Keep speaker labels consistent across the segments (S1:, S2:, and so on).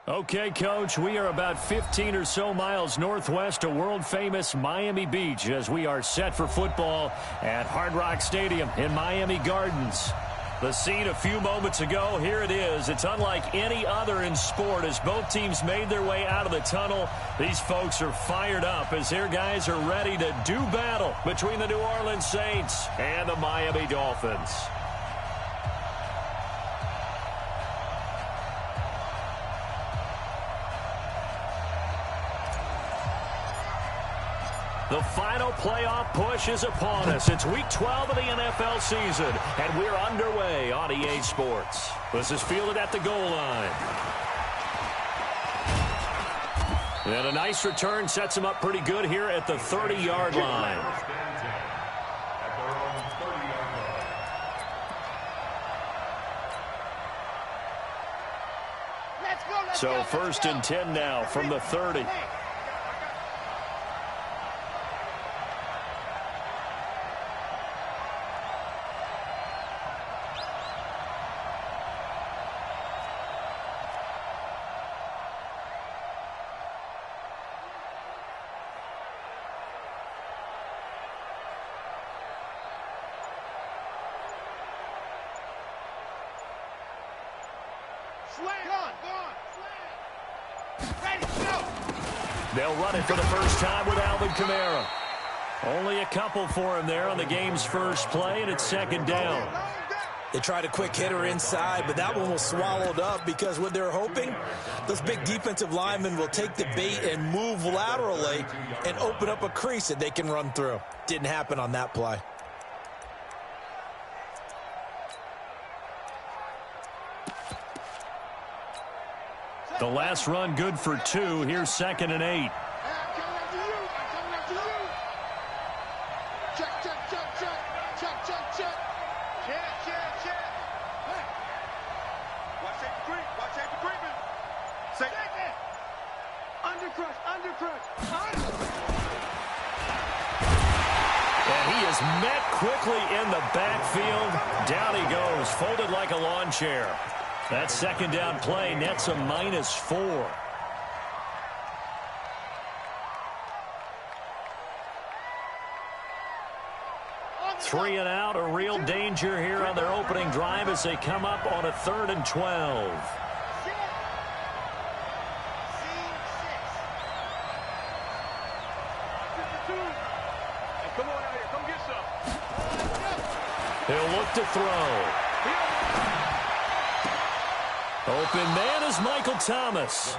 S1: Okay, Coach, we are about 15 or so miles northwest of world-famous Miami Beach as we are set for football at Hard Rock Stadium in Miami Gardens. The scene a few moments ago, here it is. It's unlike any other in sport as both teams made their way out of the tunnel. These folks are fired up as their guys are ready to do battle between the New Orleans Saints and the Miami Dolphins. The final playoff push is upon us. It's Week 12 of the NFL season, and we're underway on EA Sports. This is fielded at the goal line. And a nice return sets him up pretty good here at the 30-yard line. So 1st and 10 now from the 30. They'll run it for the first time with Alvin Kamara. Only a couple for him there on the game's first play, and it's 2nd down.
S2: They tried a quick hitter inside, but that one was swallowed up because what they're hoping, those big defensive linemen will take the bait and move laterally and open up a crease that they can run through. Didn't happen on that play.
S1: The last run good for 2. Here's 2nd and 8. And he is met quickly in the backfield. Down he goes, folded like a lawn chair. That 2nd down play nets a -4. Three and out, a real danger here on their opening drive as they come up on a 3rd and 12. He'll look to throw. Open man is Michael Thomas.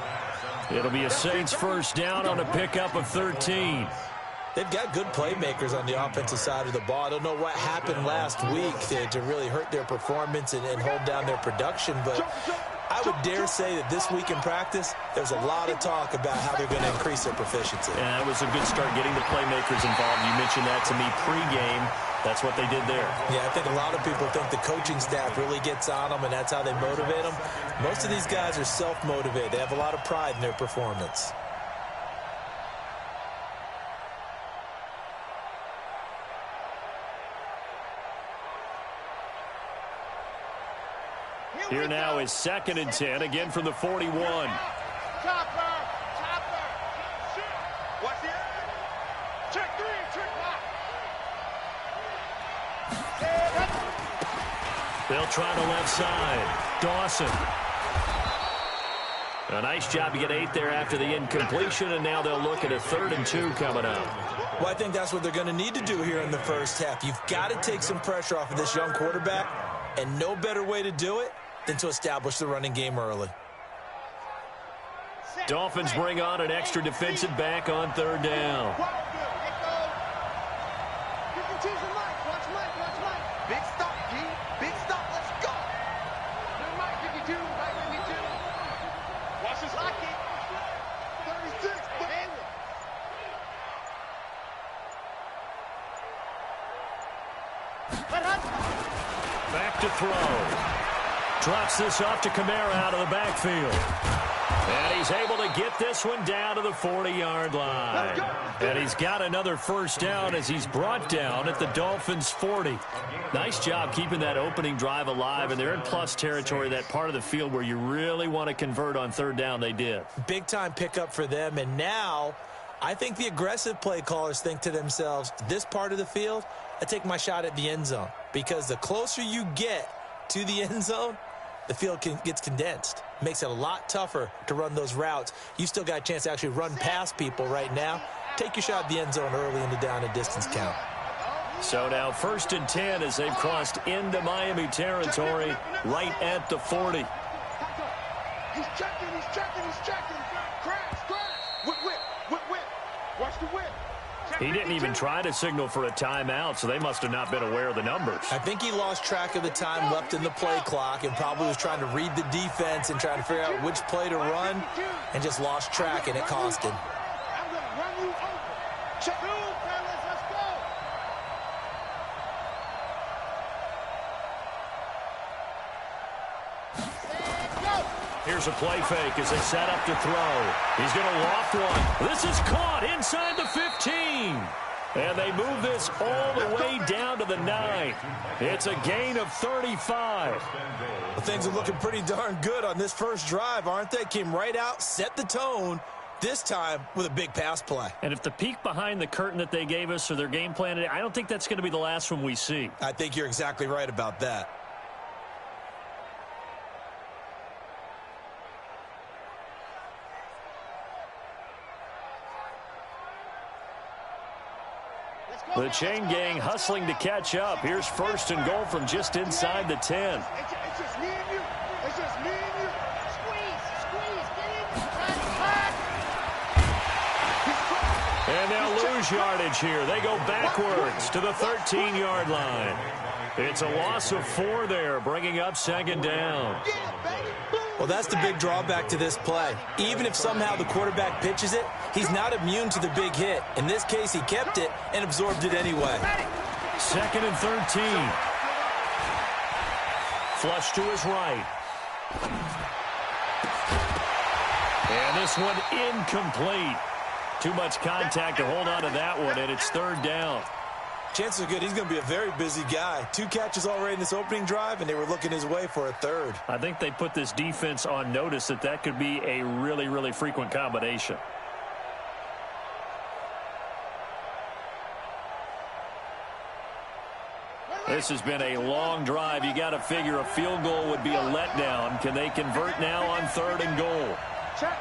S1: It'll be a Saints 1st down on a pickup of 13.
S2: They've got good playmakers on the offensive side of the ball. I don't know what happened last week to really hurt their performance and hold down their production, but I would dare say that this week in practice, there's a lot of talk about how they're going to increase their proficiency.
S1: Yeah, that was a good start getting the playmakers involved. You mentioned that to me pregame. That's what they did there.
S2: Yeah, I think a lot of people think the coaching staff really gets on them, and that's how they motivate them. Most of these guys are self-motivated. They have a lot of pride in their performance.
S1: Here now is 2nd and 10, again from the 41. They'll try the left side. Dawson. A nice job to get 8 there after the incompletion, and now they'll look at a 3rd and 2 coming up.
S2: Well, I think that's what they're going to need to do here in the first half. You've got to take some pressure off of this young quarterback, and no better way to do it than to establish the running game early.
S1: Dolphins bring on an extra defensive back on 3rd down.
S3: Big stop, G. Big stop. Let's go. Mike 52, Mike 52. Watch this lock it. 36.
S1: Back to throw. Drops this off to Kamara out of the backfield. And he's able to get this one down to the 40-yard line. And he's got another first down as he's brought down at the Dolphins' 40. Nice job keeping that opening drive alive, and they're in plus territory, that part of the field where you really want to convert on third down. They did.
S2: Big-time pickup for them, and now I think the aggressive play callers think to themselves, this part of the field, I take my shot at the end zone, because the closer you get to the end zone, the field gets condensed. Makes it a lot tougher to run those routes. You still got a chance to actually run past people right now. Take your shot at the end zone early in the down and distance count.
S1: So now 1st and 10 as they've crossed into Miami territory right at the 40.
S3: He's checking. Crash. Whip. Watch the whip.
S1: He didn't even try to signal for a timeout, so they must have not been aware of the numbers.
S2: I think he lost track of the time left in the play clock and probably was trying to read the defense and trying to figure out which play to run and just lost track, and it cost him.
S3: I'm going to run you over. Check. Let's go.
S1: Here's a play fake as they set up to throw. He's going to loft one. This is caught inside the 15. And they move this all the way down to the 9. It's a gain of 35.
S2: Well, things are looking pretty darn good on this first drive, aren't they? Came right out, set the tone, this time with a big pass play.
S1: And if the peek behind the curtain that they gave us or their game plan, I don't think that's going to be the last one we see.
S2: I think you're exactly right about that.
S1: The chain gang hustling to catch up. Here's 1st and goal from just inside the 10.
S3: It's just me and you. It's just me and you. Squeeze. Get in.
S1: And they'll lose yardage here. They go backwards to the 13-yard line. It's a loss of 4 there, bringing up 2nd down.
S2: Well, that's the big drawback to this play. Even if somehow the quarterback pitches it, he's not immune to the big hit. In this case, he kept it and absorbed it anyway.
S1: 2nd and 13. Flush to his right. And this one incomplete. Too much contact to hold on to that one, and it's 3rd down.
S2: Chances are good he's going to be a very busy guy. 2 catches already in this opening drive, and they were looking his way for a 3rd.
S1: I think they put this defense on notice that could be a really, really frequent combination. This has been a long drive. You got to figure a field goal would be a letdown. Can they convert now on 3rd and goal?
S3: Check.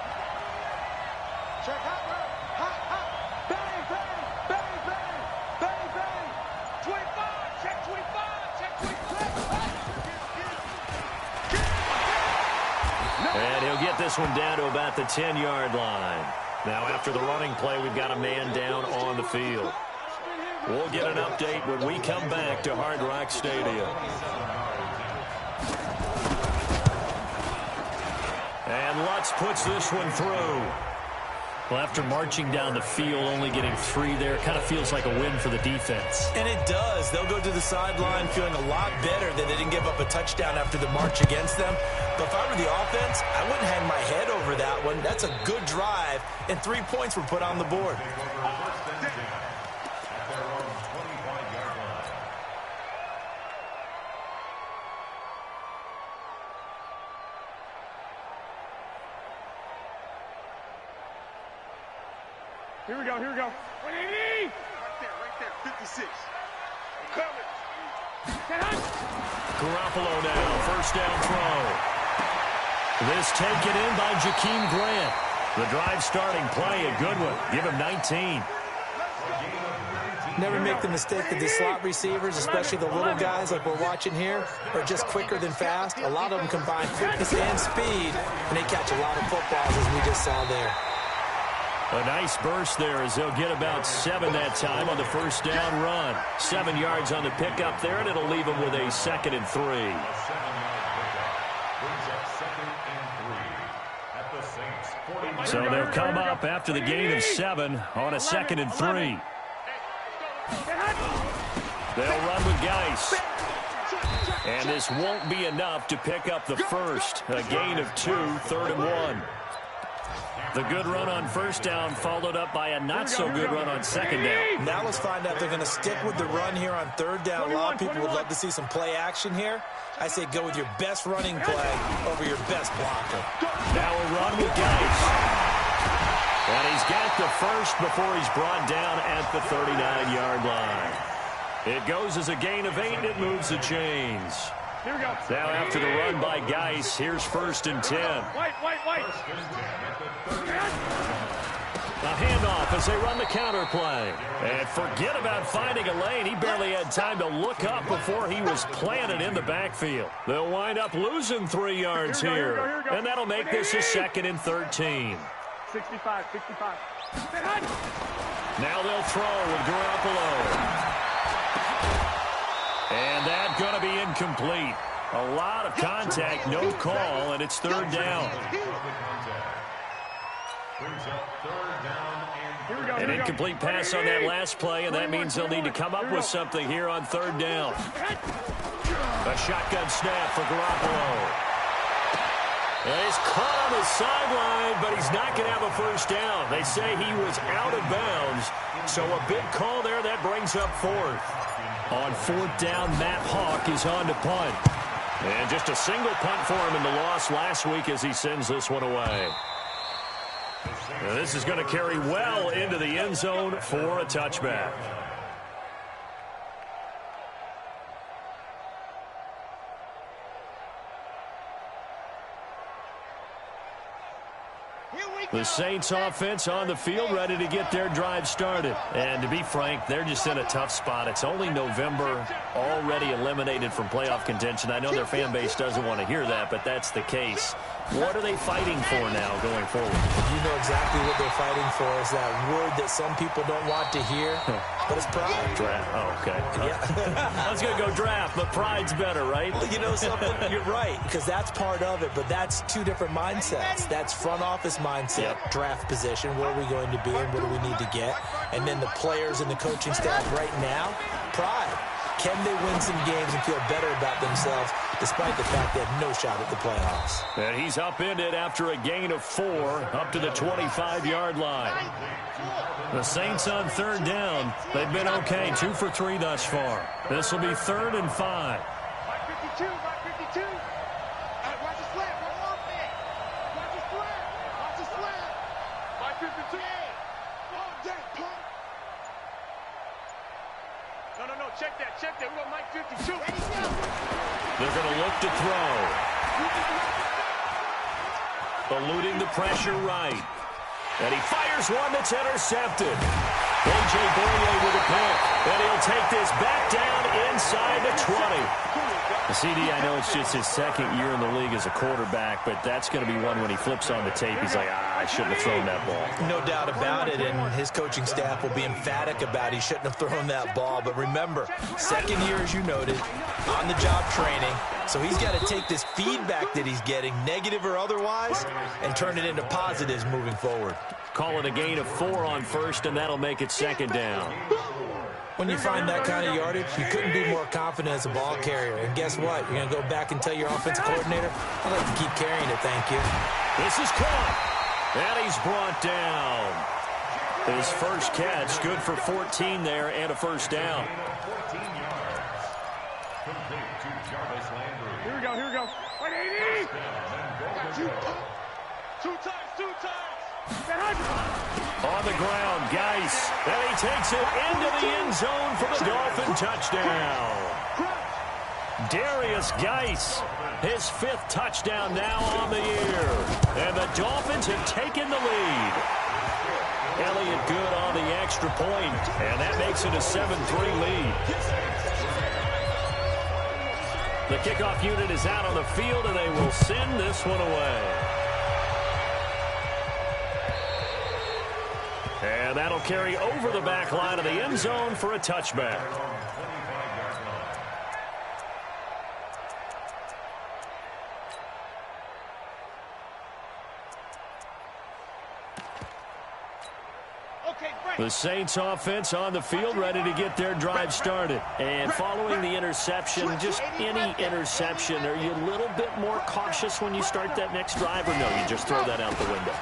S3: Hot. Bang. 25. Check 25.
S1: And he'll get this one down to about the 10-yard line. Now, after the running play, we've got a man down on the field. We'll get an update when we come back to Hard Rock Stadium. And Lutz puts this one through. Well, after marching down the field, only getting 3 there, kind of feels like a win for the defense.
S2: And it does. They'll go to the sideline feeling a lot better that they didn't give up a touchdown after the march against them. But if I were the offense, I wouldn't hang my head over that one. That's a good drive, and 3 points were put on the board.
S3: Here we go. 180. Right there. 56. Coming.
S1: Garoppolo now, 1st down throw. This taken in by Jakeem Grant. The drive starting play, a good one. Give him 19.
S2: Never make the mistake that the slot receivers, especially the little guys like we're watching here, are just quicker than fast. A lot of them combine quickness and speed, and they catch a lot of footballs, as we just saw there.
S1: A nice burst there as they'll get about 7 that time on the 1st down run. 7 yards on the pickup there, and it'll leave them with a 2nd and 3. So they'll come up after the gain of 7 on a 2nd and 3. They'll run with Geis. And this won't be enough to pick up the first. A gain of 2, 3rd and 1. The good run on first down followed up by a not-so-good run on second down.
S2: Now let's find out if they're going to stick with the run here on third down. A lot of people would love to see some play action here. I say go with your best running play over your best blocker.
S1: Now a run with Geis. And he's got the first before he's brought down at the 39-yard line. It goes as a gain of 8, and it moves the chains.
S4: Here we go.
S1: Now after the run by Geis, here's 1st and 10.
S4: White.
S1: A handoff as they run the counter play. And forget about finding a lane. He barely had time to look up before he was planted in the backfield. They'll wind up losing 3 yards here. And that'll make this a 2nd and 13.
S4: 65.
S1: Now they'll throw with Garoppolo. And that's going to be incomplete. A lot of contact, no call, and it's 3rd down. An incomplete pass on that last play, and that means they'll need to come up with something here on 3rd down. A shotgun snap for Garoppolo. And he's caught on the sideline, but he's not going to have a 1st down. They say he was out of bounds, so a big call there that brings up 4th. On 4th down, Matt Hawk is on to punt. And just a single punt for him in the loss last week as he sends this one away. Now this is going to carry well into the end zone for a touchback. The Saints offense on the field ready to get their drive started. And to be frank, they're just in a tough spot. It's only November, already eliminated from playoff contention. I know their fan base doesn't want to hear that, but that's the case. What are they fighting for now going forward?
S2: You know exactly what they're fighting for. Is that word that some people don't want to hear, but it's pride.
S1: Draft. Oh, okay.
S2: Yeah.
S1: I was going to go draft, but pride's better, right?
S2: Well, you know something? You're right, because that's part of it, but that's 2 different mindsets. That's front office mindset, draft position, where are we going to be and what do we need to get? And then the players and the coaching staff right now, pride. Can they win some games and feel better about themselves despite the fact they have no shot at the playoffs?
S1: And he's upended after a gain of 4 up to the 25-yard line. The Saints on 3rd down. They've been okay, 2 for 3 thus far. This will be 3rd and 5.
S3: 52. Watch the slant. Watch the slant. 52. Oh, dang, pump.
S4: No. Check that. We got Mike 52.
S1: They're going to look to throw. Eluding the pressure right. And he fires one that's intercepted. A.J. Boye with a pick. And he'll take this back down inside the 20. CD, I know it's just his 2nd year in the league as a quarterback, but that's going to be one when he flips on the tape. He's like, I shouldn't have thrown that ball.
S2: No doubt about it, and his coaching staff will be emphatic about he shouldn't have thrown that ball. But remember, 2nd year, as you noted, on-the-job training. So he's got to take this feedback that he's getting, negative or otherwise, and turn it into positives moving forward.
S1: Call it a gain of 4 on 1st, and that'll make it 2nd down.
S2: When you find that kind of yardage, you couldn't be more confident as a ball carrier. And guess what? You're going to go back and tell your offensive coordinator, I'd like to keep carrying it, thank you.
S1: This is caught. And he's brought down. His first catch, good for 14 there and a 1st down.
S4: Here we go. 180. Two times.
S1: On the ground, Geis. And he takes it into the end zone for the Dolphin touchdown. Darius Geis, his 5th touchdown now on the year. And the Dolphins have taken the lead. Elliott good on the extra point, and that makes it a 7-3 lead. The kickoff unit is out on the field, and they will send this one away. And that'll carry over the back line of the end zone for a touchback. The Saints offense on the field ready to get their drive started. And following the interception, just any interception, are you a little bit more cautious when you start that next drive, or no, you just throw that out the window?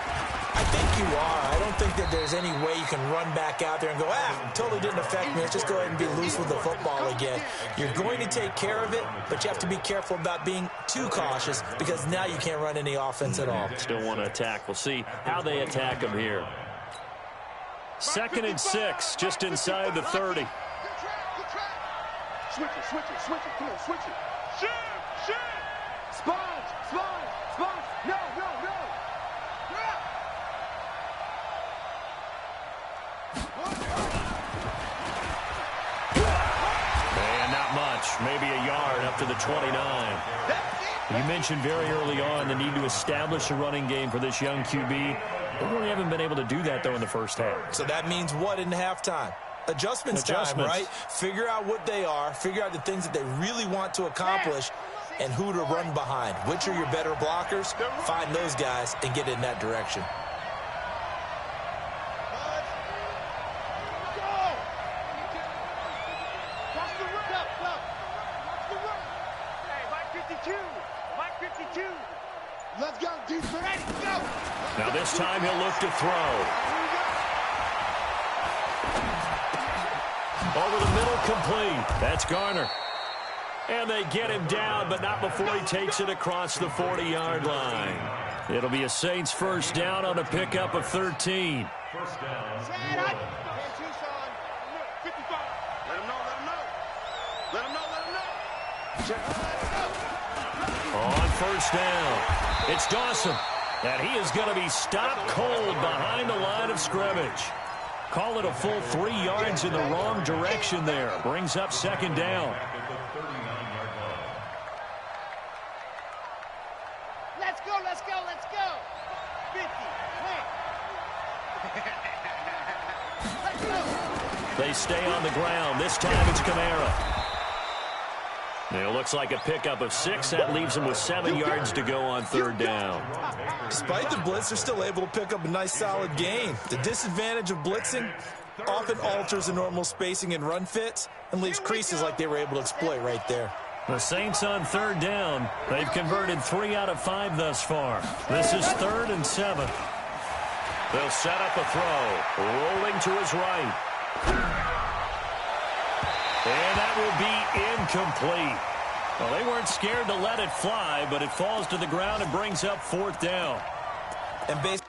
S2: I think you are. I don't think that there's any way you can run back out there and go, totally didn't affect me. Let's just go ahead and be loose with the football again. You're going to take care of it, but you have to be careful about being too cautious because now you can't run any offense at all.
S1: Still want to attack. We'll see how they attack him here. 2nd and 6, just inside the 30.
S3: Switch it, switch it, switch it. Come on, switch it.
S4: Shoot!
S3: Sponge, sponge, sponge. No.
S1: And not much. Maybe a yard up to the 29. You mentioned very early on the need to establish a running game for this young QB. They really haven't been able to do that, though, in the first half.
S2: So that means what in halftime? Adjustments time, right? Figure out what they are. Figure out the things that they really want to accomplish and who to run behind. Which are your better blockers? Find those guys and get in that direction.
S3: Let's go, D4L. Go.
S1: Now this time he'll look to throw. Over the middle, complete. That's Garner. And they get him down, but not before he takes it across the 40-yard line. It'll be a Saints first down on a pickup of 13.
S4: First down.
S3: Set up. 55. Let him know.
S1: On first down, it's Dawson. And he is going to be stopped cold behind the line of scrimmage. Call it a full 3 yards in the wrong direction there. Brings up 2nd down.
S3: Let's go. 50. Let's go.
S1: They stay on the ground. This time it's Kamara. It looks like a pickup of 6. That leaves them with 7 yards to go on 3rd down.
S2: Despite the blitz, they're still able to pick up a nice, solid gain. The disadvantage of blitzing often alters the normal spacing and run fits and leaves creases like they were able to exploit right there.
S1: The Saints on 3rd down. They've converted 3 out of 5 thus far. This is 3rd and 7. They'll set up a throw. Rolling to his right. And that will be incomplete. Well, they weren't scared to let it fly, but it falls to the ground and brings up 4th down.
S2: And based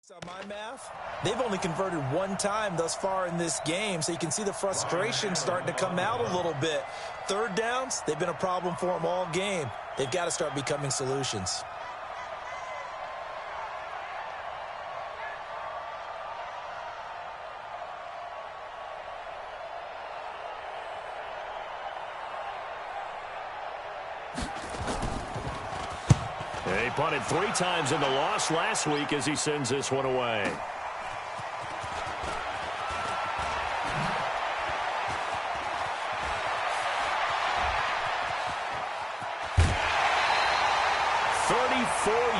S2: On my math, they've only converted one time thus far in this game, so you can see the frustration starting to come out a little bit. Third downs, they've been a problem for them all game. They've got to start becoming solutions.
S1: He punted 3 times in the loss last week as he sends this one away.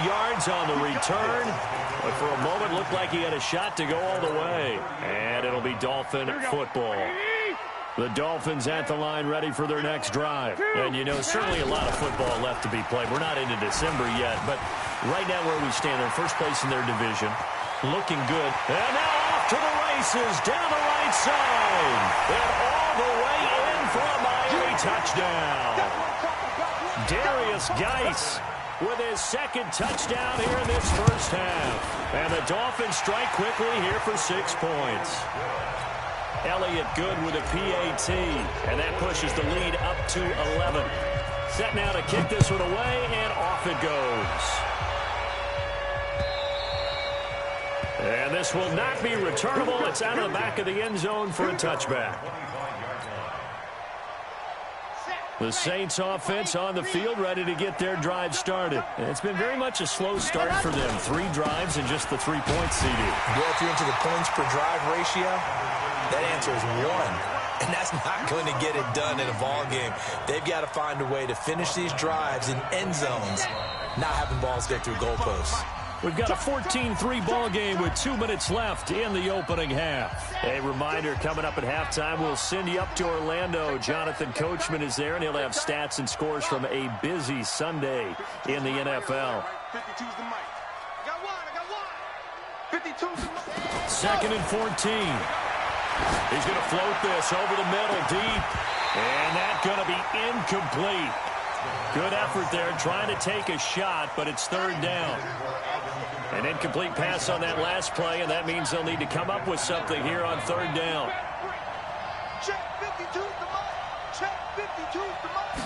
S1: Yards on the return, but for a moment looked like he had a shot to go all the way. And it'll be Dolphin football. The Dolphins at the line ready for their next drive. And, you know, certainly a lot of football left to be played. We're not into December yet, but right now where we stand, they're first place in their division. Looking good. And now off to the races down the right side. And all the way in for a Miami touchdown. Darius Geis with his second touchdown here in this first half. And the Dolphins strike quickly here for 6 points. Elliott good with a PAT, and that pushes the lead up to 11. Set now to kick this one away, and off it goes. And this will not be returnable. It's out of the back of the end zone for a touchback. The Saints offense on the field ready to get their drive started. And it's been very much a slow start for them. 3 drives and just the 3 points, CD.
S2: Well, if you're into the points per drive ratio, that answer is 1. And that's not going to get it done in a ball game. They've got to find a way to finish these drives in end zones, not having balls go through goalposts.
S1: We've got a 14-3 ball game with 2 minutes left in the opening half. A reminder, coming up at halftime, we'll send you up to Orlando. Jonathan Coachman is there, and he'll have stats and scores from a busy Sunday in the NFL.
S3: 52's the mic. I got one. 52's the mic.
S1: 2nd and 14. He's going to float this over the middle, deep. And that's going to be incomplete. Good effort there, trying to take a shot, but it's 3rd down. An incomplete pass on that last play, and that means they'll need to come up with something here on 3rd down.
S3: Check 52's the mic. Check 52's the mic.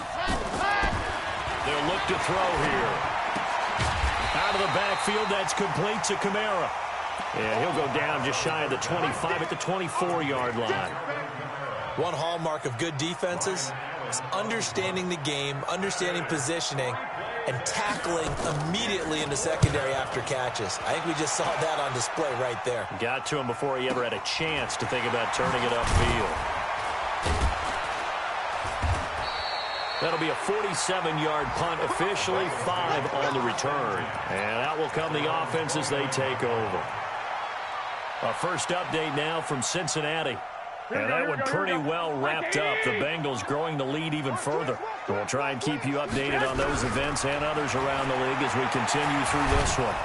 S1: They'll look to throw here. Out of the backfield, that's complete to Kamara. Yeah, he'll go down just shy of the 25 at the 24-yard line.
S2: One hallmark of good defenses is understanding the game, understanding positioning, and tackling immediately in the secondary after catches. I think we just saw that on display right there.
S1: Got to him before he ever had a chance to think about turning it upfield. That'll be a 47-yard punt, officially 5 on the return. And out will come the offense as they take over. A first update now from Cincinnati. And that one pretty well wrapped up. The Bengals growing the lead even further. We'll try and keep you updated on those events and others around the league as we continue through this one.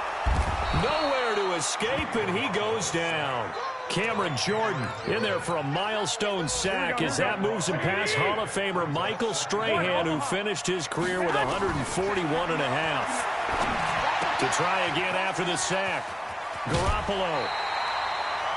S1: Nowhere to escape, and he goes down. Cameron Jordan in there for a milestone sack as that moves him past Hall of Famer Michael Strahan, who finished his career with 141 and a half. To try again after the sack. Garoppolo.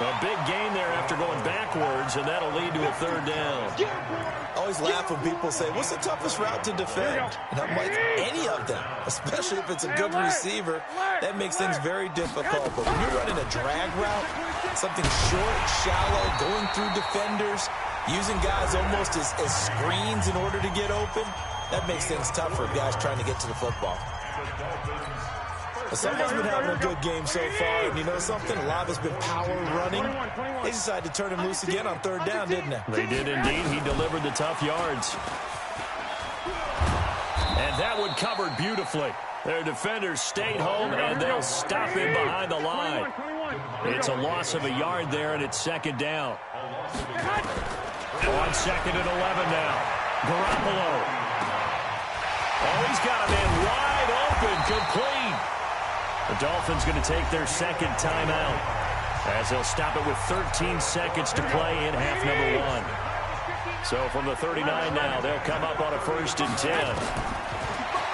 S1: A big gain there after going backwards, and that'll lead to a 3rd down.
S2: I always laugh when people say, what's the toughest route to defend? And I'm like, any of them, especially if it's a good receiver. That makes things very difficult. But when you're running a drag route, something short, shallow, going through defenders, using guys almost as screens in order to get open, that makes things tough for guys trying to get to the football. Someone's been having a good game so far, and you know something? A lot of it's been power running. They decided to turn him loose again on 3rd down, didn't they?
S1: They did indeed. He delivered the tough yards. And that one covered beautifully. Their defenders stayed home, and they'll stop him behind the line. It's a loss of a yard there, and it's 2nd down. On 2nd and 11 now. Garoppolo. Oh, he's got a man wide open, complete. The Dolphins going to take their 2nd timeout as they'll stop it with 13 seconds to play in half number 1. So from the 39 now, they'll come up on a 1st and 10.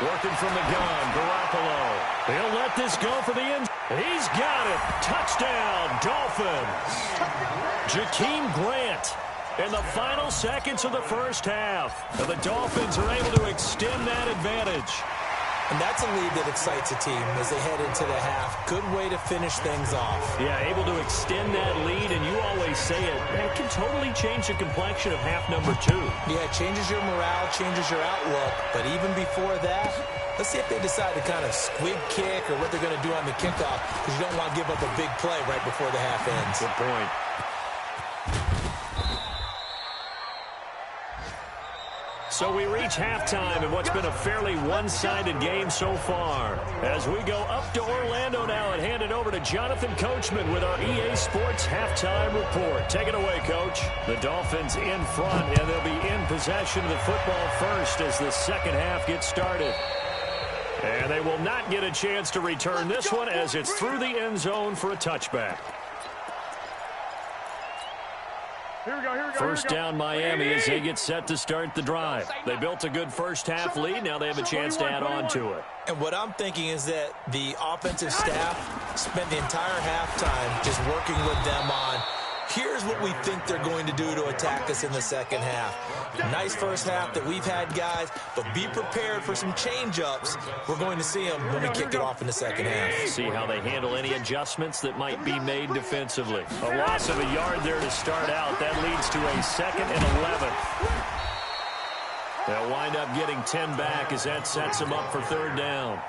S1: Working from the gun, Garoppolo. He'll let this go for the end. He's got it. Touchdown, Dolphins. Jakeem Grant in the final seconds of the first half. And the Dolphins are able to extend that advantage.
S2: And that's a lead that excites a team as they head into the half. Good way to finish things off.
S1: Yeah, able to extend that lead, and you always say it can totally change the complexion of half number 2.
S2: Yeah, it changes your morale, changes your outlook. But even before that, let's see if they decide to kind of squib kick or what they're going to do on the kickoff, because you don't want to give up a big play right before the half ends.
S1: Good point. So we reach halftime in what's been a fairly one-sided game so far. As we go up to Orlando now and hand it over to Jonathan Coachman with our EA Sports Halftime Report. Take it away, Coach. The Dolphins in front, and they'll be in possession of the football first as the second half gets started. And they will not get a chance to return this one as it's through the end zone for a touchback. First down Miami as they get set to start the drive. They built a good first half lead. Now they have a chance to add on to it.
S2: And what I'm thinking is that the offensive staff spent the entire halftime just working with them on, here's what we think they're going to do to attack us in the second half. Nice first half that we've had, guys, but be prepared for some change-ups. We're going to see them when we kick it off in the second half.
S1: See how they handle any adjustments that might be made defensively. A loss of a yard there to start out. That leads to a 2nd and 11. They'll wind up getting 10 back as that sets them up for third down.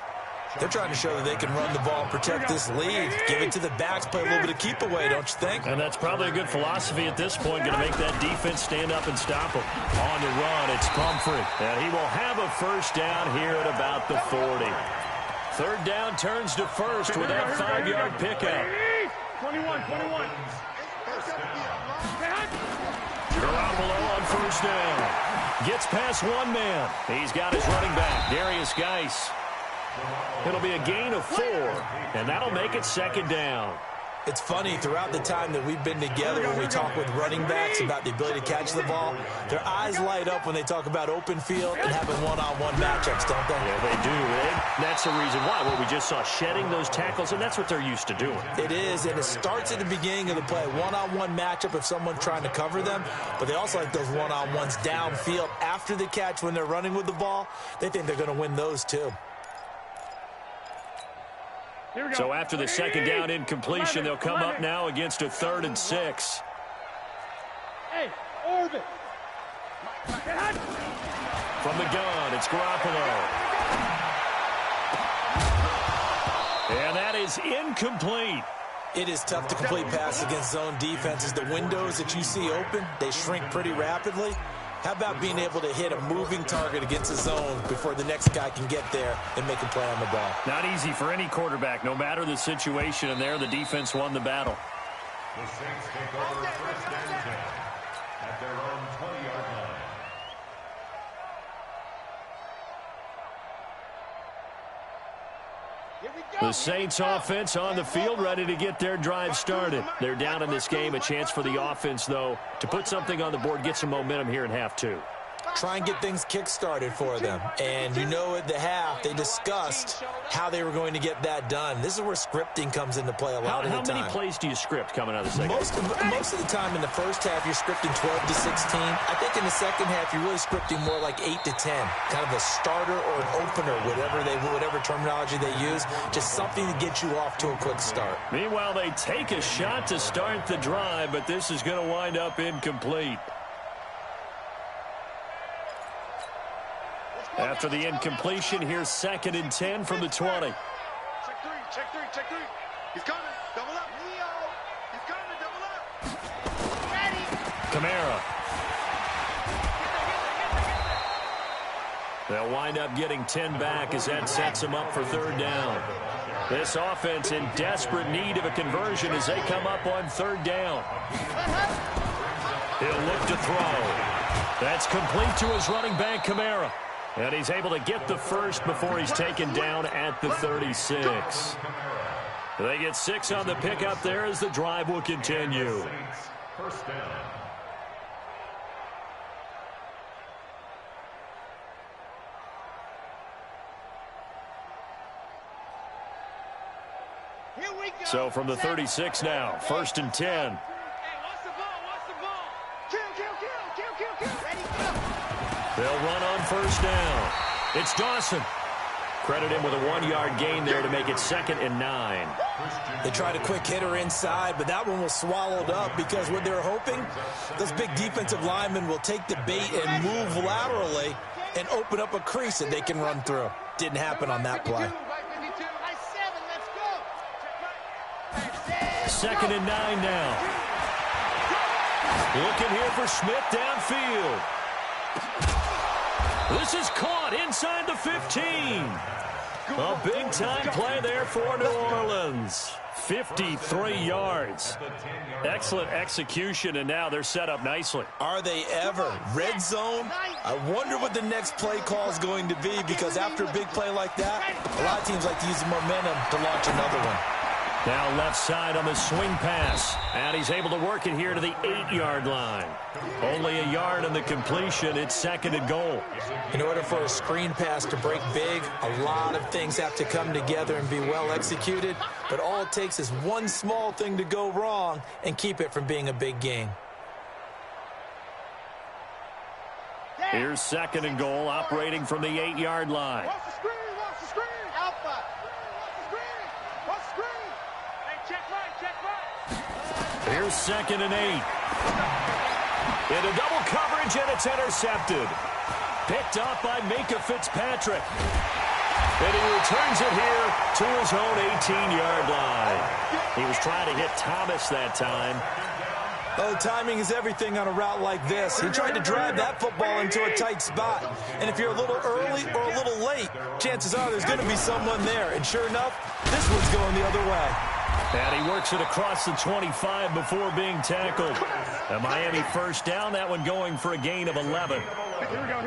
S2: They're trying to show that they can run the ball and protect this lead. Give it to the backs, play a little bit of keep away, don't you think?
S1: And that's probably a good philosophy at this point, going to make that defense stand up and stop them. On the run, it's Pumphrey. And he will have a first down here at about the 40. Third down turns to first with that 5-yard pickup.
S4: 21.
S1: Garoppolo on first down. Gets past one man. He's got his running back, Darius Geis. It'll be a gain of 4, and that'll make it second down.
S2: It's funny, throughout the time that we've been together, when we talk with running backs about the ability to catch the ball, their eyes light up when they talk about open field and having one-on-one matchups, don't they?
S1: Yeah, they do. And that's the reason why. Well, we just saw shedding those tackles, and that's what they're used to doing.
S2: It is, and it starts at the beginning of the play. One-on-one matchup if someone's trying to cover them, but they also like those one-on-ones downfield after the catch when they're running with the ball. They think they're going to win those, too.
S1: So after the second down incompletion, they'll come up now against a 3rd and 6.
S4: Hey, orbit.
S1: From the gun, it's Garoppolo. And that is incomplete.
S2: It is tough to complete passes against zone defenses. The windows that you see open, they shrink pretty rapidly. How about being able to hit a moving target against a zone before the next guy can get there and make a play on the ball?
S1: Not easy for any quarterback, no matter the situation, and there the defense won the battle.
S4: The Saints take over first and 10 at their own 20-yard line.
S1: The Saints offense on the field, ready to get their drive started. They're down in this game. A chance for the offense, though, to put something on the board, get some momentum here in half 2.
S2: Try and get things kick-started for them. And you know at the half, they discussed how they were going to get that done. This is where scripting comes into play a lot of the time.
S1: How many plays do you script coming out of the second?
S2: Most of the time in the first half, you're scripting 12 to 16. I think in the second half, you're really scripting more like 8 to 10. Kind of a starter or an opener, whatever terminology they use. Just something to get you off to a quick start.
S1: Meanwhile, they take a shot to start the drive, but this is going to wind up incomplete. After the incompletion, here's 2nd and 10 from the 20.
S3: Check three. He's coming. Double up. Leo. He's coming. Double up. Ready.
S1: Kamara. They'll wind up getting 10 back as that sets them up for third down. This offense in desperate need of a conversion as they come up on third down. He'll look to throw. That's complete to his running back, Kamara. And he's able to get the first before he's taken down at the 36. They get 6 on the pickup there as the drive will continue.
S4: First down.
S1: So from the 36 now, 1st and 10.
S3: Hey, watch the ball, watch the ball. Kill. Ready, go.
S1: They'll run on 1st down. It's Dawson. Credit him with a 1-yard gain there to make it 2nd and 9.
S2: They tried a quick hitter inside, but that one was swallowed up because what they're hoping, those big defensive linemen will take the bait and move laterally and open up a crease that they can run through. Didn't happen on that play.
S1: 2nd and 9 now. Looking here for Smith downfield. This is caught inside the 15. A big-time play there for New Orleans. 53 yards. Excellent execution, and now they're set up nicely.
S2: Are they ever? Red zone? I wonder what the next play call is going to be, because after a big play like that, a lot of teams like to use the momentum to launch another one.
S1: Now left side on the swing pass. And he's able to work it here to the 8-yard line. Only a yard on the completion. It's 2nd and goal.
S2: In order for a screen pass to break big, a lot of things have to come together and be well executed. But all it takes is one small thing to go wrong and keep it from being a big game.
S1: Here's 2nd and goal, operating from the 8-yard line.
S3: Watch the screen. Alpha. Watch the screen. Hey, check right.
S1: Here's 2nd and 8. Into double coverage, and it's intercepted. Picked up by Minka Fitzpatrick. And he returns it here to his own 18-yard line. He was trying to hit Thomas that time.
S2: Oh, timing is everything on a route like this. He tried to drive that football into a tight spot. And if you're a little early or a little late, chances are there's going to be someone there. And sure enough, this one's going the other way.
S1: And he works it across the 25 before being tackled. A Miami 1st down, that one going for a gain of 11.
S3: Here we go.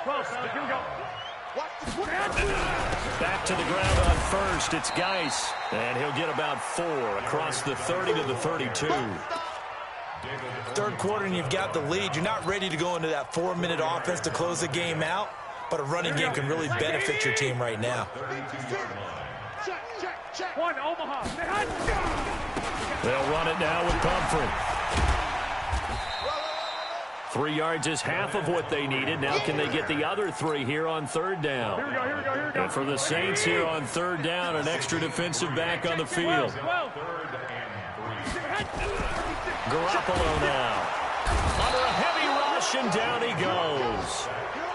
S3: Come on, fellas, here we go.
S1: Back to the ground on 1st. It's Geis. And he'll get about 4 across the 30 to the 32.
S2: Third quarter and you've got the lead. You're not ready to go into that 4-minute offense to close the game out. But a running game can really benefit your team right now.
S3: Check. One, Omaha.
S1: They'll run it now with Pumphrey. 3 yards is half of what they needed. Now can they get the other 3 here on 3rd down?
S3: Here we go.
S1: And for the Saints here on 3rd down, an extra defensive back on the field. Garoppolo now. Under a heavy rush, and down he goes.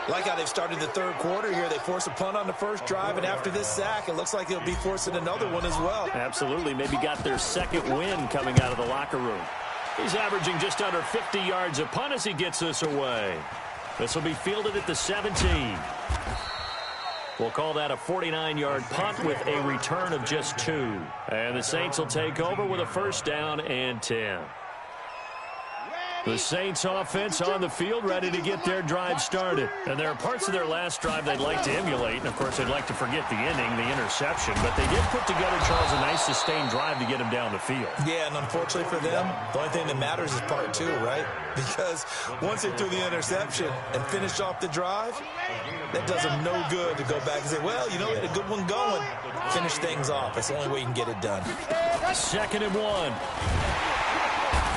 S2: Like how they've started the third quarter here. They force a punt on the first drive, and after this sack, it looks like they'll be forcing another one as well.
S1: Absolutely. Maybe got their 2nd win coming out of the locker room. He's averaging just under 50 yards a punt as he gets this away. This will be fielded at the 17. We'll call that a 49-yard punt with a return of just 2. And the Saints will take over with a 1st down and 10. The Saints offense on the field, ready to get their drive started. And there are parts of their last drive they'd like to emulate. And, of course, they'd like to forget the ending, the interception. But they did put together, Charles, a nice sustained drive to get him down the field.
S2: Yeah, and unfortunately for them, the only thing that matters is part 2, right? Because once they threw the interception and finished off the drive, that does them no good to go back and say, well, you know, we had a good one going. Finish things off. That's the only way you can get it done.
S1: 2nd and 1.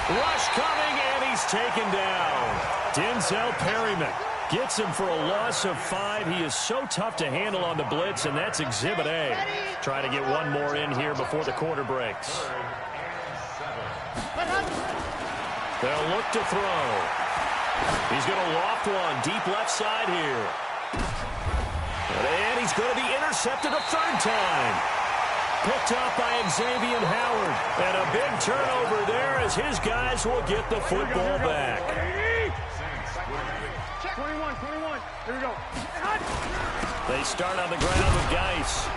S1: Rush coming, and he's taken down. Denzel Perryman gets him for a loss of 5. He is so tough to handle on the blitz, and that's Exhibit A. Try to get one more in here before the quarter breaks. They'll look to throw. He's going to loft one deep left side here. And he's going to be intercepted a 3rd time. Picked up by Xavier Howard. And a big turnover there as his guys will get the football back.
S3: 21. Here we go.
S1: They start on the ground with Geis.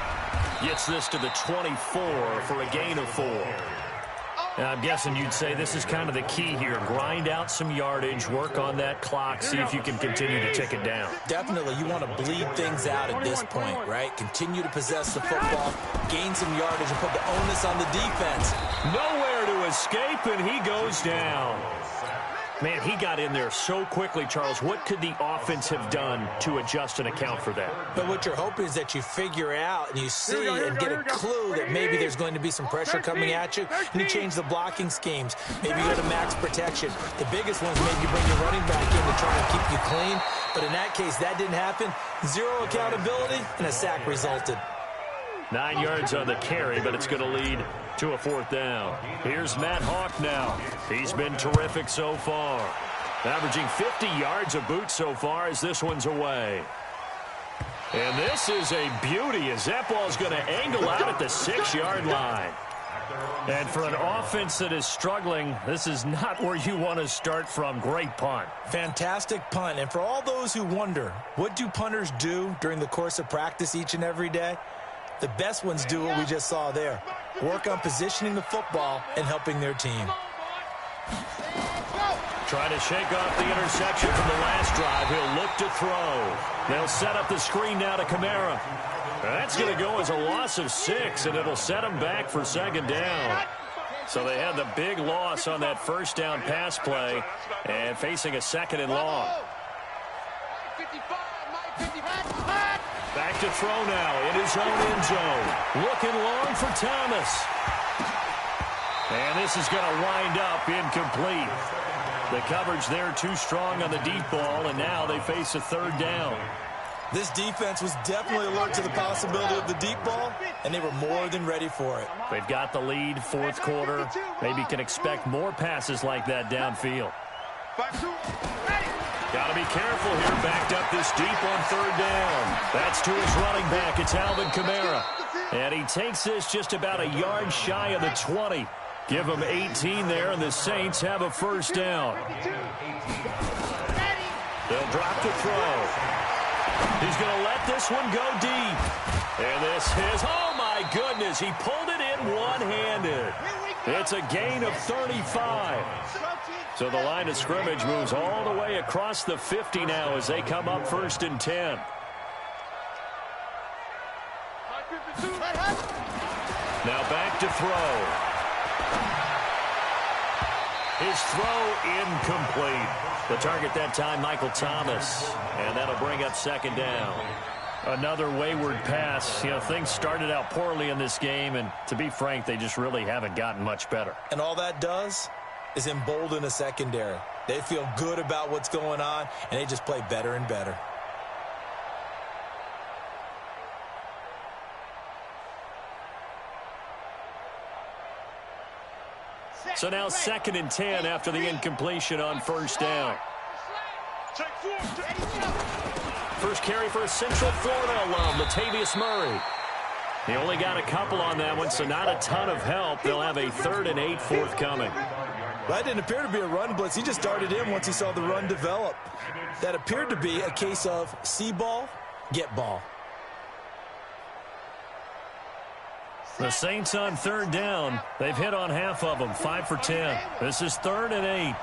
S1: Gets this to the 24 for a gain of 4. Now, I'm guessing you'd say this is kind of the key here. Grind out some yardage, work on that clock, see if you can continue to tick it down.
S2: Definitely, you want to bleed things out at this point, right? Continue to possess the football, gain some yardage, and put the onus on the defense.
S1: Nowhere to escape, and he goes down. Man, he got in there so quickly, Charles. What could the offense have done to adjust and account for that?
S2: But what you're hoping is that you figure out and you see and get a clue that maybe there's going to be some pressure coming at you, and you change the blocking schemes. Maybe you go to max protection. The biggest one is maybe you bring your running back in to try to keep you clean. But in that case, that didn't happen. Zero accountability, and a sack resulted.
S1: 9 yards on the carry, but it's going to lead to a 4th down. Here's Matt Hawk now. He's been terrific so far. Averaging 50 yards a boot so far as this one's away. And this is a beauty as that ball's going to angle out at the 6-yard line. And for an offense that is struggling, this is not where you want to start from. Great punt.
S2: Fantastic punt. And for all those who wonder, what do punters do during the course of practice each and every day? The best ones do what we just saw there. Work on positioning the football and helping their team.
S1: Trying to shake off the interception from the last drive. He'll look to throw. They'll set up the screen now to Kamara. That's going to go as a loss of 6, and it'll set them back for 2nd down. So they had the big loss on that 1st down pass play and facing a 2nd and long. Back to throw now in his own end zone. Looking long for Thomas. And this is going to wind up incomplete. The coverage there too strong on the deep ball, and now they face a 3rd down.
S2: This defense was definitely alert to the possibility of the deep ball, and they were more than ready for it.
S1: They've got the lead, 4th quarter. Maybe can expect more passes like that downfield. Got to be careful here, backed up this deep on 3rd down. That's to his running back. It's Alvin Kamara. And he takes this just about a yard shy of the 20. Give him 18 there, and the Saints have a 1st down. They'll drop to throw. He's going to let this one go deep. And this is, oh my goodness, he pulled it in one-handed. It's a gain of 35. So the line of scrimmage moves all the way across the 50 now as they come up 1st and 10. Now back to throw. His throw incomplete. The target that time, Michael Thomas. And that'll bring up 2nd down. Another wayward pass. You know, things started out poorly in this game, and to be frank, they just really haven't gotten much better.
S2: And all that does is embolden a secondary. They feel good about what's going on, and they just play better and better.
S1: So now 2nd and 10 after the incompletion on 1st down. First carry for a Central Florida alum, Latavius Murray. He only got a couple on that one, so not a ton of help. They'll have a 3rd and 8 forthcoming.
S2: That didn't appear to be a run blitz. He just darted in once he saw the run develop. That appeared to be a case of see ball, get ball.
S1: The Saints on 3rd down. They've hit on half of them, 5 for 10. This is 3rd and 8.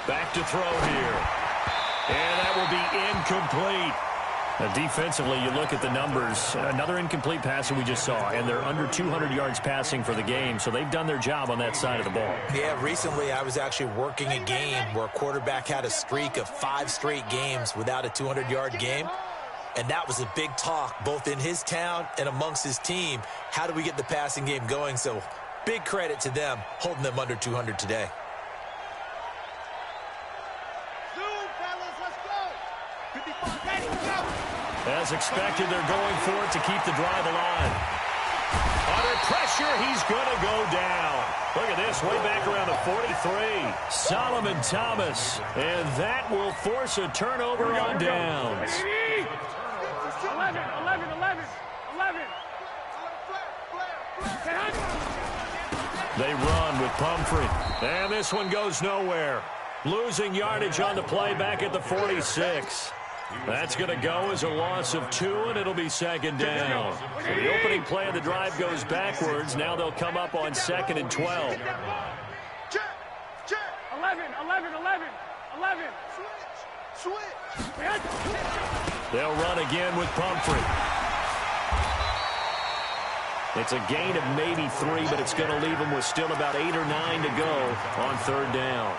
S1: Back to throw here. And that will be incomplete. Now, defensively, you look at the numbers. Another incomplete pass that we just saw, and they're under 200 yards passing for the game, so they've done their job on that side of the ball.
S2: Yeah, recently I was actually working a game where a quarterback had a streak of 5 straight games without a 200-yard game. And that was a big talk, both in his town and amongst his team. How do we get the passing game going? So big credit to them, holding them under 200 today.
S1: As expected, they're going for it to keep the drive alive. Under pressure, he's going to go down. Look at this, way back around the 43. Solomon Thomas, and that will force a turnover on downs.
S3: 11.
S1: They run with Pumphrey, and this one goes nowhere. Losing yardage on the play back at the 46. That's going to go as a loss of 2, and it'll be 2nd down. So the opening play of the drive goes backwards. Now they'll come up on 2nd and 12.
S3: 11. Switch.
S1: They'll run again with Pumphrey. It's a gain of maybe 3, but it's going to leave them with still about 8 or 9 to go on third down.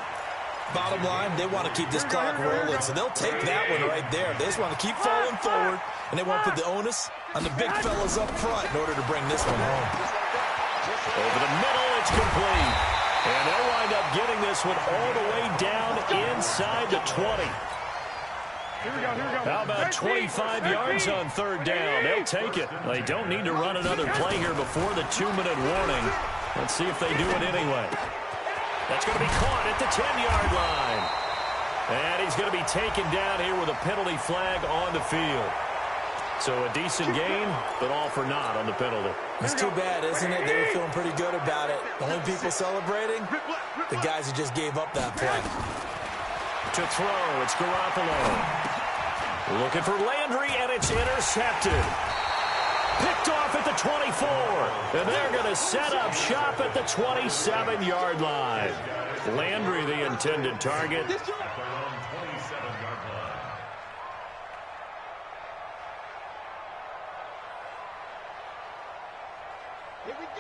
S2: Bottom line, they want to keep this clock rolling, so they'll take that one right there. They just want to keep falling forward, and they want to put the onus on the big fellas up front in order to bring this one home.
S1: Over the middle, it's complete. And they'll wind up getting this one all the way down inside the 20. How about 25 yards on third down? They'll take it. They don't need to run another play here before the 2-minute warning. Let's see if they do it anyway. That's going to be caught at the 10-yard line. And he's going to be taken down here with a penalty flag on the field. So a decent gain, but all for naught on the penalty.
S2: It's too bad, isn't it? They were feeling pretty good about it. The only people celebrating, the guys who just gave up that play.
S1: To throw, it's Garoppolo. Looking for Landry, and it's intercepted. Picked off at the 24. And they're going to set up shop at the 27-yard line. Landry, the intended target.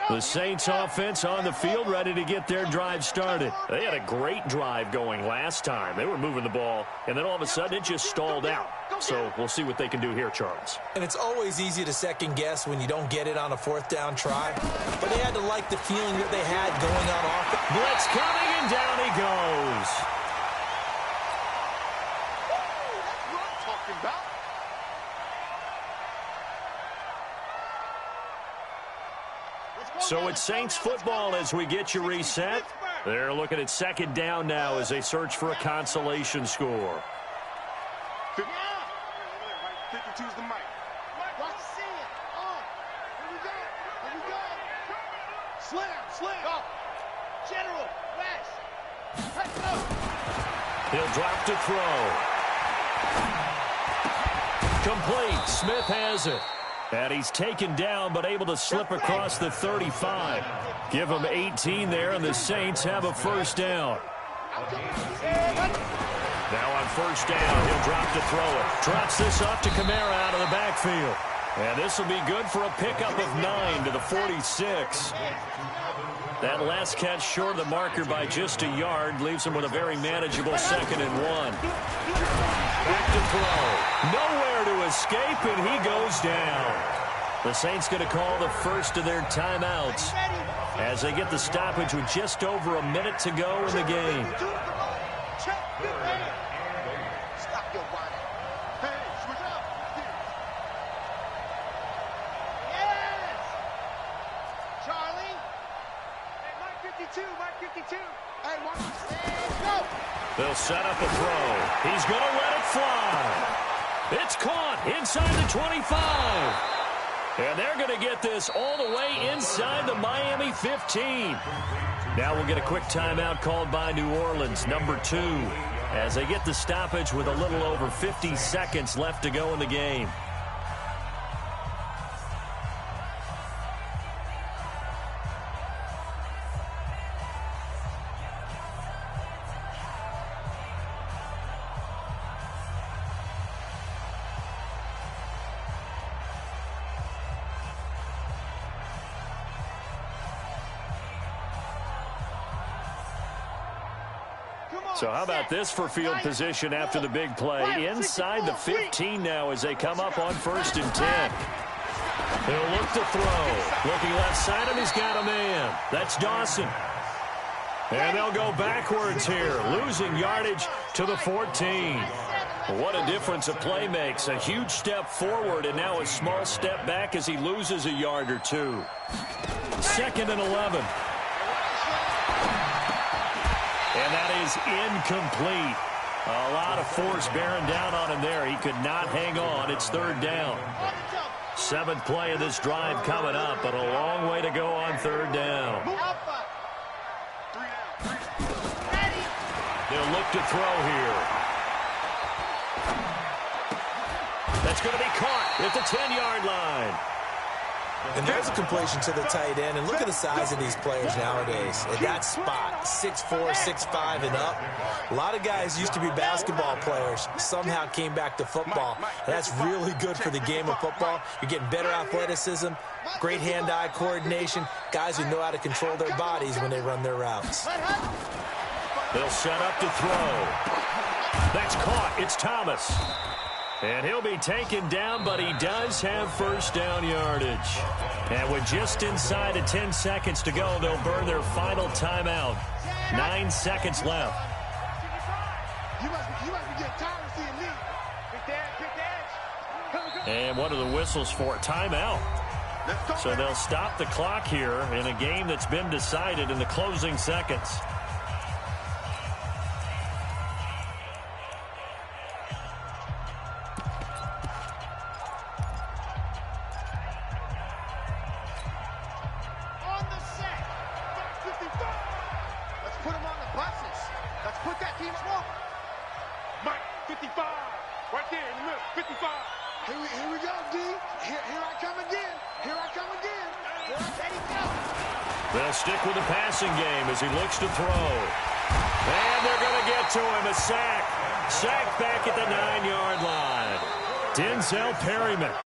S1: The Saints offense on the field, ready to get their drive started. They had a great drive going last time. They were moving the ball, and then all of a sudden it just stalled out. So we'll see what they can do here, Charles.
S2: And it's always easy to second guess when you don't get it on a fourth down try. But they had to like the feeling that they had going on offense.
S1: Blitz coming, and down he goes.
S3: That's what I'm talking about.
S1: So it's Saints football as we get you reset. They're looking at second down now as they search for a consolation score.
S3: 52's the mic. Watch the scene. Here we go. Here we go. Slam. Go. General. West. Let's go.
S1: He'll drop to throw. Complete. Smith has it. And he's taken down, but able to slip across the 35. Give him 18 there, and the Saints have a first down. Now on first down, he'll drop to throw it. Drops this off to Kamara out of the backfield. And this will be good for a pickup of 9 to the 46. That last catch short of the marker by just a yard leaves him with a very manageable 2nd and 1. Back to throw. Nowhere to escape, and he goes down. The Saints going to call the first of their timeouts as they get the stoppage with just over a minute to go in the game.
S3: Stop your whining. Hey, switch up. Yes! Charlie. Hey, Mike 52. Hey, Mark. Let's go.
S1: They'll set up a throw. He's going to let it fly. It's caught inside the 25. And they're going to get this all the way inside the Miami 15. Now we'll get a quick timeout called by New Orleans, number 2, as they get the stoppage with a little over 50 seconds left to go in the game. So how about this for field position after the big play? Inside the 15 now as they come up on 1st and 10. He'll look to throw. Looking left side, and he's got a man. That's Dawson. And they'll go backwards here, losing yardage to the 14. What a difference a play makes. A huge step forward and now a small step back as he loses a yard or two. 2nd and 11. And that is incomplete. A lot of force bearing down on him there. He could not hang on. It's 3rd down. 7th play of this drive coming up, but a long way to go on 3rd down. They'll look to throw here. That's going to be caught at the 10-yard line.
S2: And there's a completion to the tight end. And look at the size of these players nowadays. At that spot, 6'4", 6'5", and up. A lot of guys used to be basketball players, somehow came back to football. And that's really good for the game of football. You're getting better athleticism, great hand-eye coordination, guys who know how to control their bodies when they run their routes.
S1: They'll set up to throw. That's caught. It's Thomas. And he'll be taken down, but he does have first down yardage. And with just inside of 10 seconds to go, they'll burn their final timeout. 9 seconds left.
S3: You must be getting tired of seeing me.
S1: And what are the whistles for? Timeout. So they'll stop the clock here in a game that's been decided in the closing seconds. They'll stick with the passing game as he looks to throw. And they're going to get to him. A sack. Sack back at the 9-yard line. Denzel Perryman.